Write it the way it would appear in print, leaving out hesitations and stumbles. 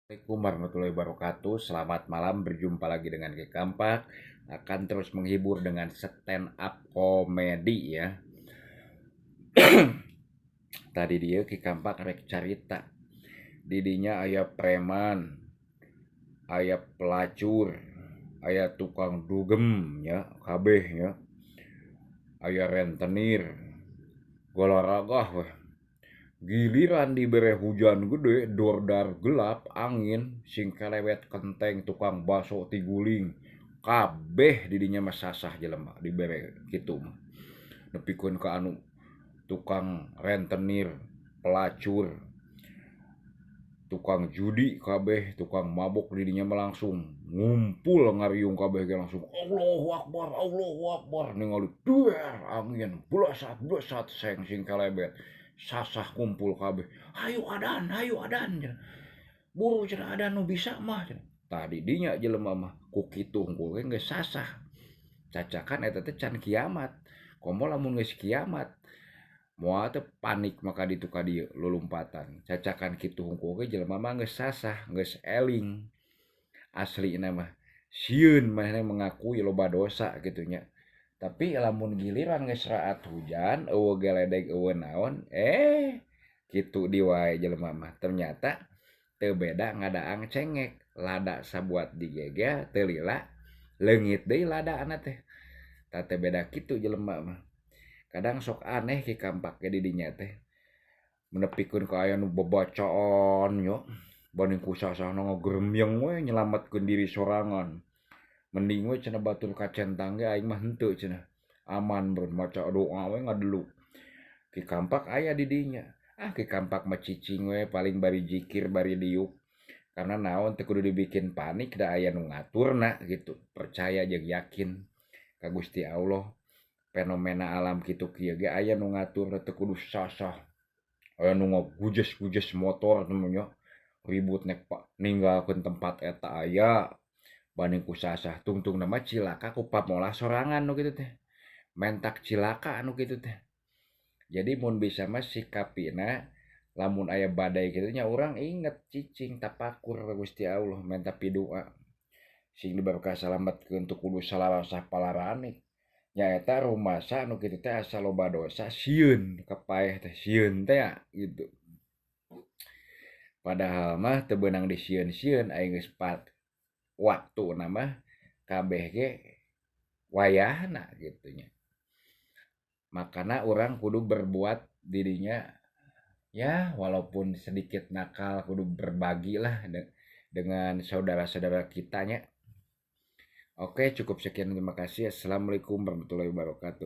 Assalamualaikum warahmatullahi wabarakatuh. Selamat malam, berjumpa lagi dengan Ki Kampak. Akan terus menghibur dengan stand up komedi ya. Tadi dia Ki Kampak rek carita. Didinya aya preman, aya pelacur, aya tukang dugem ya, kabeh ya. Aya rentenir, goloragah weh. Giliran dibere hujan gede, dordar gelap, angin, sing kelewet kenteng tukang baso tiguling. Kabeh didinya mah sasah jelema dibere kitu mah. Nepikeun ka anu tukang rentenir, pelacur, tukang judi kabeh, tukang mabok didinya mah langsung ngumpul ngariung kabeh ge langsung Allahu Akbar, Allahu Akbar, ningali duer angin, blesat sing kelebet. Sasah kumpul kabeh. Hayu adan cenah. Buru cenah adan nu bisa mah cenah. Tadi dinya jelema mah ku kitu hungkul ge geus sasah. Cacakan eta teh can kiamat. Komo lamun geus kiamat, moal teh panik maka ditu ka dieu lulumpatan. Cacakan kitu hungkul ge jelema mah geus sasah, geus eling. Aslina mah sieun manehna mengakui loba dosa kitu nya. Tapi lamun giliran geus raat hujan, eueuh geledeg eueuh naon, kitu di wae jelema mah. Ternyata teu beda ngadaang cengek, lada sabuat digegel teu lila, leungit deui ladana teh. Ta teu beda kitu jelema mah. Kadang sok aneh Ki Kampak ge di dinya teh. Menepikeun ka aya nu babacaan nya, banding ku sasahna ngagremyeng we nyelametkeun diri sorangan. Mending we cenah batur ka centang ge aing mah henteu cenah. Aman beureun maca doa we ngadelu. Ki Kampak aya di dinya. Ki Kampak mah cicing we paling bari zikir bari diuk. Karena naon teu kudu dibikin panik da aya nu ngaturna gitu. Percaya jeung yakin ka Gusti Allah. Fenomena alam kitu kieu ge aya nu ngatur teu kudu sasah. Aya nu ngagujes-gujes motor nya ribut ninggalkeun tempat eta aya. Banding ku sasah tungtungna mah cilaka ku pamolah sorangan nu kitu teh. Mentak cilaka anu kitu teh. Jadi mun bisa mah sikapina lamun aya badai kitu nya urang inget cicing tapakur ka Gusti Allah menta pidoa. Sing diberkah salametkeun teu kudu salarasah palarani. Nyaeta rumasa anu kitu teh asa loba dosa sieun kapaeh teh sieun teh gitu. Padahal mah teu beunang disieun-sieun aing geus waktuna mah kabeh ge wayahna gitu nya. Makana urang kudu berbuat dirinya ya walaupun sedikit nakal kudu berbagi lah dengan saudara-saudara kitanya. Oke, cukup sekian terima kasih. Assalamualaikum warahmatullahi wabarakatuh.